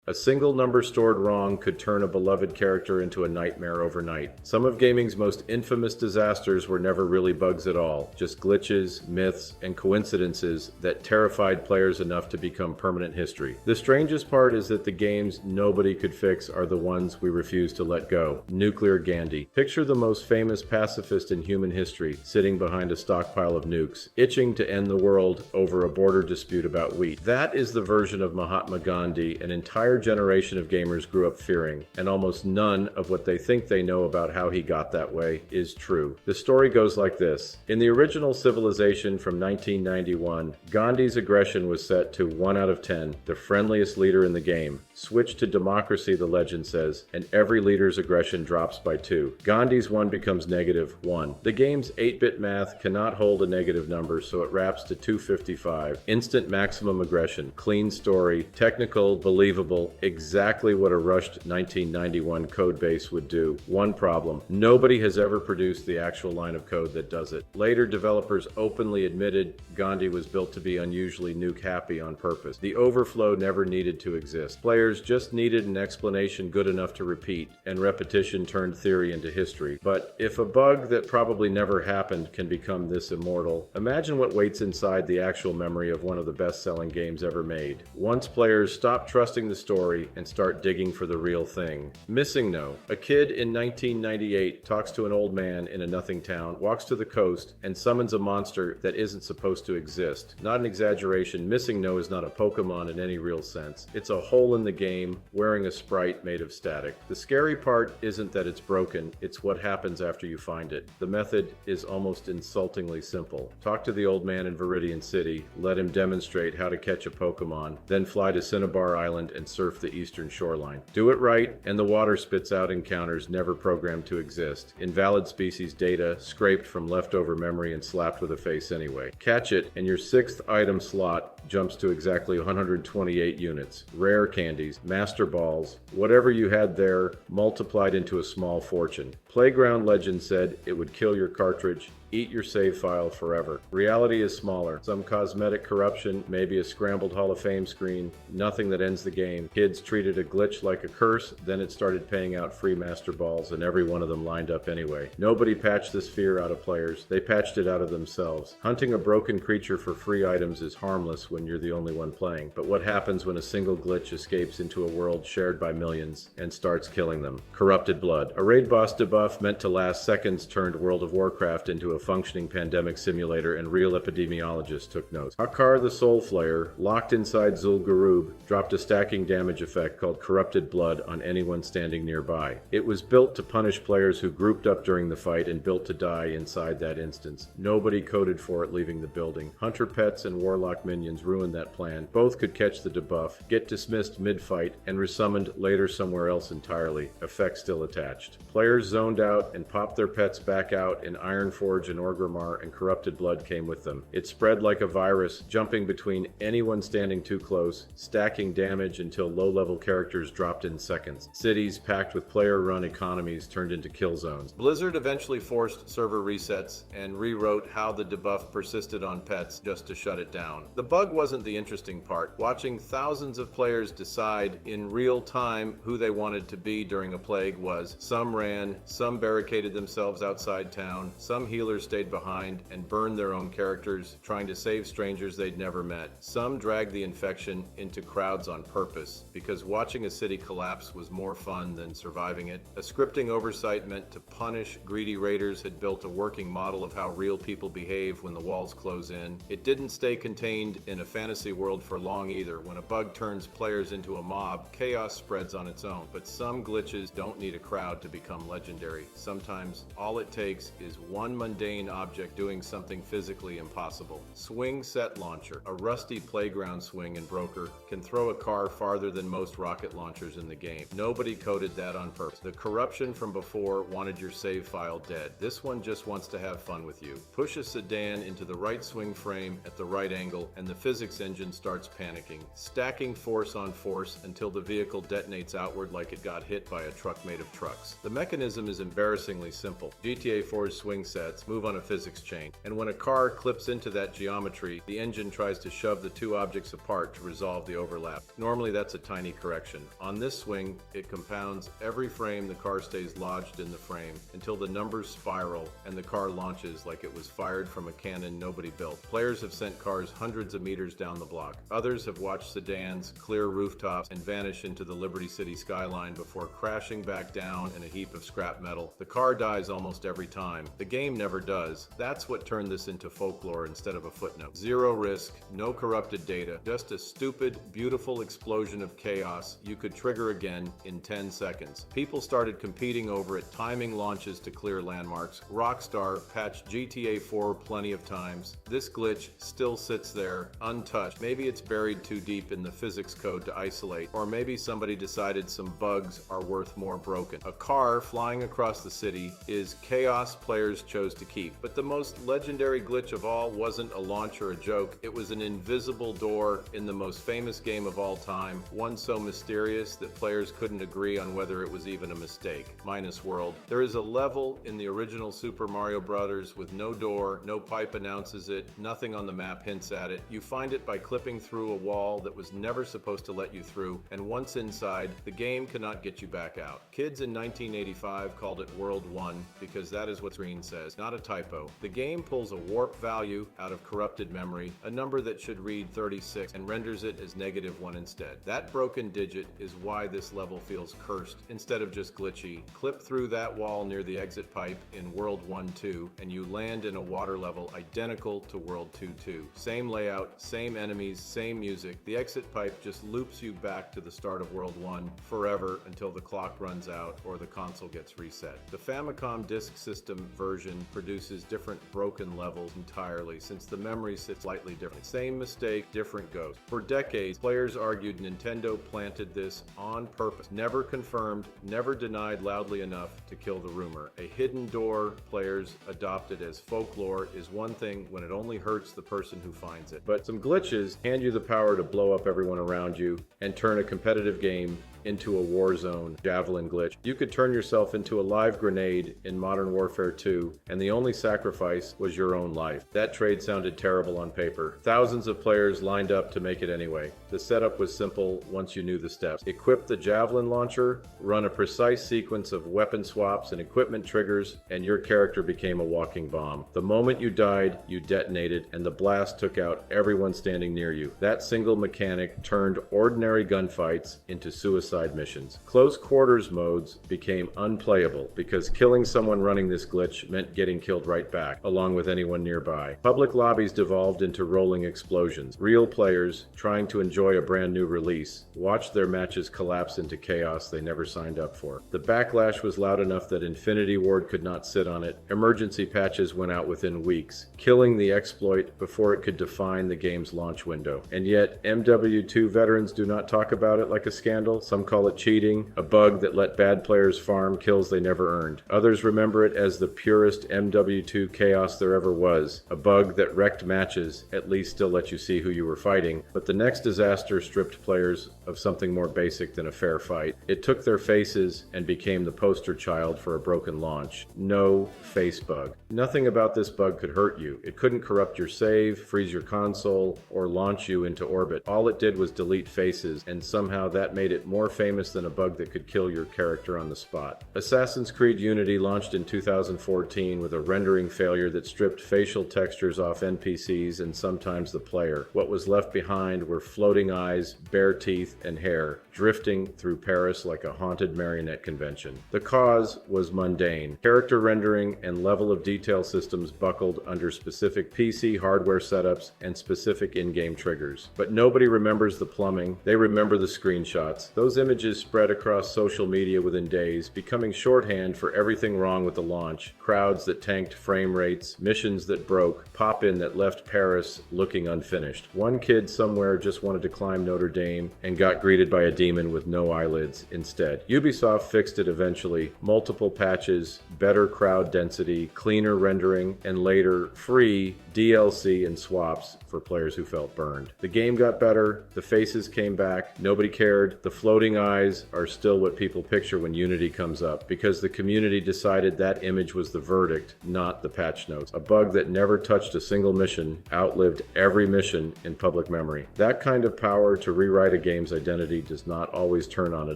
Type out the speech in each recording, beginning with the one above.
A single number stored wrong could turn a beloved character into a nightmare overnight. Some of gaming's most infamous disasters were never really bugs at all, just glitches, myths, and coincidences that terrified players enough to become permanent history. The strangest part is that the games nobody could fix are the ones we refuse to let go. Nuclear Gandhi. Picture the most famous pacifist in human history sitting behind a stockpile of nukes, itching to end the world over a border dispute about wheat. That is the version of Mahatma Gandhi an entire generation of gamers grew up fearing, and almost none of what they think they know about how he got that way is true. The story goes like this. In the original Civilization from 1991, Gandhi's aggression was set to 1 out of 10, the friendliest leader in the game. Switch to democracy, the legend says, and every leader's aggression drops by 2. Gandhi's 1 becomes -1. The game's 8-bit math cannot hold a negative number, so it wraps to 255. Instant maximum aggression, clean story, technical, believable, exactly what a rushed 1991 codebase would do. One problem: nobody has ever produced the actual line of code that does it. Later, developers openly admitted Gandhi was built to be unusually nuke-happy on purpose. The overflow never needed to exist. Players just needed an explanation good enough to repeat, and repetition turned theory into history. But if a bug that probably never happened can become this immortal, imagine what waits inside the actual memory of one of the best-selling games ever made. Once players stop trusting the story and start digging for the real thing. MissingNo. A kid in 1998 talks to an old man in a nothing town, walks to the coast, and summons a monster that isn't supposed to exist. Not an exaggeration, MissingNo is not a Pokemon in any real sense. It's a hole in the game, wearing a sprite made of static. The scary part isn't that it's broken, it's what happens after you find it. The method is almost insultingly simple. Talk to the old man in Viridian City, let him demonstrate how to catch a Pokemon, then fly to Cinnabar Island and surf the eastern shoreline. Do it right, and the water spits out encounters never programmed to exist. Invalid species data, scraped from leftover memory and slapped with a face anyway. Catch it, and your 6th item slot jumps to exactly 128 units. Rare candies, master balls, whatever you had there multiplied into a small fortune. Playground legend said it would kill your cartridge, eat your save file forever. Reality is smaller. Some cosmetic corruption, maybe a scrambled Hall of Fame screen, nothing that ends the game. Kids treated a glitch like a curse, then it started paying out free master balls, and every one of them lined up anyway. Nobody patched this fear out of players. They patched it out of themselves. Hunting a broken creature for free items is harmless when you're the only one playing. But what happens when a single glitch escapes into a world shared by millions and starts killing them? Corrupted blood. A raid boss debuff meant to last seconds turned World of Warcraft into a functioning pandemic simulator, and real epidemiologists took notes. Hakar the Soul Flayer, locked inside Zul'Gurub, dropped a stacking damage effect called Corrupted Blood on anyone standing nearby. It was built to punish players who grouped up during the fight and built to die inside that instance. Nobody coded for it leaving the building. Hunter pets and Warlock minions ruined that plan. Both could catch the debuff, get dismissed mid-fight, and resummoned later somewhere else entirely, effect still attached. Players zoned out and popped their pets back out in Ironforge and Orgrimmar, and Corrupted Blood came with them. It spread like a virus, jumping between anyone standing too close, stacking damage until low-level characters dropped in seconds. Cities packed with player-run economies turned into kill zones. Blizzard eventually forced server resets and rewrote how the debuff persisted on pets just to shut it down. The bug wasn't the interesting part. Watching thousands of players decide in real time who they wanted to be during a plague was. Some ran, some barricaded themselves outside town, some healers stayed behind and burned their own characters, trying to save strangers they'd never met. Some dragged the infection into crowds on purpose, because watching a city collapse was more fun than surviving it. A scripting oversight meant to punish greedy raiders had built a working model of how real people behave when the walls close in. It didn't stay contained in a fantasy world for long either. When a bug turns players into a mob, chaos spreads on its own. But some glitches don't need a crowd to become legendary. Sometimes all it takes is one mundane object doing something physically impossible. Swing Set Launcher, a rusty playground swing and broker, can throw a car farther than most rocket launchers in the game. Nobody coded that on purpose. The corruption from before wanted your save file dead. This one just wants to have fun with you. Push a sedan into the right swing frame at the right angle, and the physics engine starts panicking, stacking force on force until the vehicle detonates outward like it got hit by a truck made of trucks. The mechanism is embarrassingly simple. GTA 4's swing sets move move on a physics chain. And when a car clips into that geometry, the engine tries to shove the two objects apart to resolve the overlap. Normally that's a tiny correction. On this swing, it compounds every frame the car stays lodged in the frame until the numbers spiral and the car launches like it was fired from a cannon nobody built. Players have sent cars hundreds of meters down the block. Others have watched sedans clear rooftops and vanish into the Liberty City skyline before crashing back down in a heap of scrap metal. The car dies almost every time. The game never does. That's what turned this into folklore instead of a footnote. Zero risk, no corrupted data, just a stupid, beautiful explosion of chaos you could trigger again in 10 seconds. People started competing over it, timing launches to clear landmarks. Rockstar patched GTA 4 plenty of times. This glitch still sits there, untouched. Maybe it's buried too deep in the physics code to isolate, or maybe somebody decided some bugs are worth more broken. A car flying across the city is chaos players chose to keep, but the most legendary glitch of all wasn't a launch or a joke. It was an invisible door in the most famous game of all time, one so mysterious that players couldn't agree on whether it was even a mistake. Minus World. There is a level in the original Super Mario Bros. With no door, no pipe announces it, nothing on the map hints at it. You find it by clipping through a wall that was never supposed to let you through, and once inside, the game cannot get you back out. Kids in 1985 called it World 1 because that is what screen says, not a typo. The game pulls a warp value out of corrupted memory, a number that should read 36, and renders it as -1 instead. That broken digit is why this level feels cursed instead of just glitchy. Clip through that wall near the exit pipe in World 1-2 and you land in a water level identical to World 2-2. Same layout, same enemies, same music. The exit pipe just loops you back to the start of World 1 forever until the clock runs out or the console gets reset. The Famicom Disk System version produces different broken levels entirely since the memory sits slightly different. Same mistake, different ghost. For decades, players argued Nintendo planted this on purpose. Never confirmed, never denied loudly enough to kill the rumor. A hidden door players adopted as folklore is one thing when it only hurts the person who finds it. But some glitches hand you the power to blow up everyone around you and turn a competitive game into a war zone. Javelin glitch. You could turn yourself into a live grenade in Modern Warfare 2, and the only sacrifice was your own life. That trade sounded terrible on paper. Thousands of players lined up to make it anyway. The setup was simple once you knew the steps. Equip the Javelin launcher, run a precise sequence of weapon swaps and equipment triggers, and your character became a walking bomb. The moment you died, you detonated, and the blast took out everyone standing near you. That single mechanic turned ordinary gunfights into suicide missions. Close quarters modes became unplayable because killing someone running this glitch meant getting killed right back, along with anyone nearby. Public lobbies devolved into rolling explosions. Real players, trying to enjoy a brand new release, watched their matches collapse into chaos they never signed up for. The backlash was loud enough that Infinity Ward could not sit on it. Emergency patches went out within weeks, killing the exploit before it could define the game's launch window. And yet, MW2 veterans do not talk about it like a scandal. Some call it cheating, a bug that let bad players farm kills they never earned. Others remember it as the purest MW2 chaos there ever was, a bug that wrecked matches, at least still let you see who you were fighting. But the next disaster stripped players of something more basic than a fair fight. It took their faces and became the poster child for a broken launch. No face bug. Nothing about this bug could hurt you. It couldn't corrupt your save, freeze your console, or launch you into orbit. All it did was delete faces, and somehow that made it more famous than a bug that could kill your character on the spot. Assassin's Creed Unity launched in 2014 with a rendering failure that stripped facial textures off NPCs and sometimes the player. What was left behind were floating eyes, bare teeth, and hair, drifting through Paris like a haunted marionette convention. The cause was mundane. Character rendering and level of detail systems buckled under specific PC hardware setups and specific in-game triggers. But nobody remembers the plumbing. They remember the screenshots. Those images spread across social media within days, becoming shorthand for everything wrong with the launch. Crowds that tanked frame rates, missions that broke, pop-in that left Paris looking unfinished. One kid somewhere just wanted to climb Notre Dame and got greeted by a demon with no eyelids instead. Ubisoft fixed it eventually. Multiple patches, better crowd density, cleaner cleaner rendering, and later free DLC and swaps for players who felt burned. The game got better, the faces came back, nobody cared, the floating eyes are still what people picture when Unity comes up, because the community decided that image was the verdict, not the patch notes. A bug that never touched a single mission outlived every mission in public memory. That kind of power to rewrite a game's identity does not always turn on a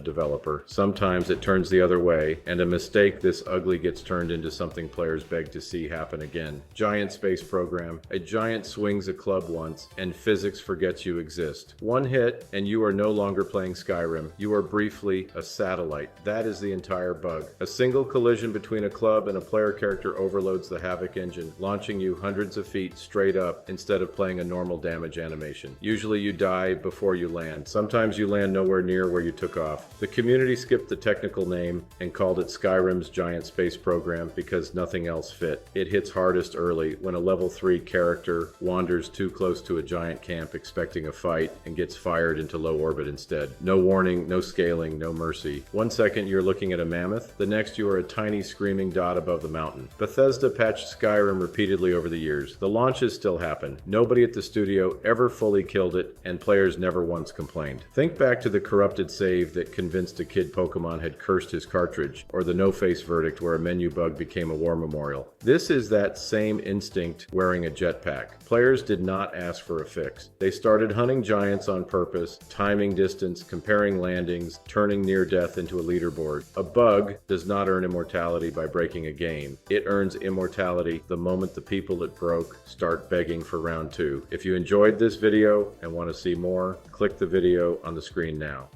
developer. Sometimes it turns the other way, and a mistake this ugly gets turned into something players beg to see happen again. Giant space program. A giant swings a club once, and physics forgets you exist. One hit, and you are no longer playing Skyrim. You are briefly a satellite. That is the entire bug. A single collision between a club and a player character overloads the Havoc engine, launching you hundreds of feet straight up instead of playing a normal damage animation. Usually you die before you land. Sometimes you land nowhere near where you took off. The community skipped the technical name and called it Skyrim's Giant Space Program because nothing else fit. It hits hardest early when a level 3 character wanders too close to a giant camp expecting a fight and gets fired into low orbit instead. No warning, no scaling, no mercy. 1 second you're looking at a mammoth, the next you are a tiny screaming dot above the mountain. Bethesda patched Skyrim repeatedly over the years. The launches still happen. Nobody at the studio ever fully killed it, and players never once complained. Think back to the corrupted save that convinced a kid Pokemon had cursed his cartridge, or the no-face verdict where a menu bug became a war memorial. This is that same instinct wearing a jetpack. Players did not ask for a fix. They started hunting giants on purpose, timing distance, comparing landings, turning near death into a leaderboard. A bug does not earn immortality by breaking a game. It earns immortality the moment the people it broke start begging for round 2. If you enjoyed this video and want to see more, click the video on the screen now.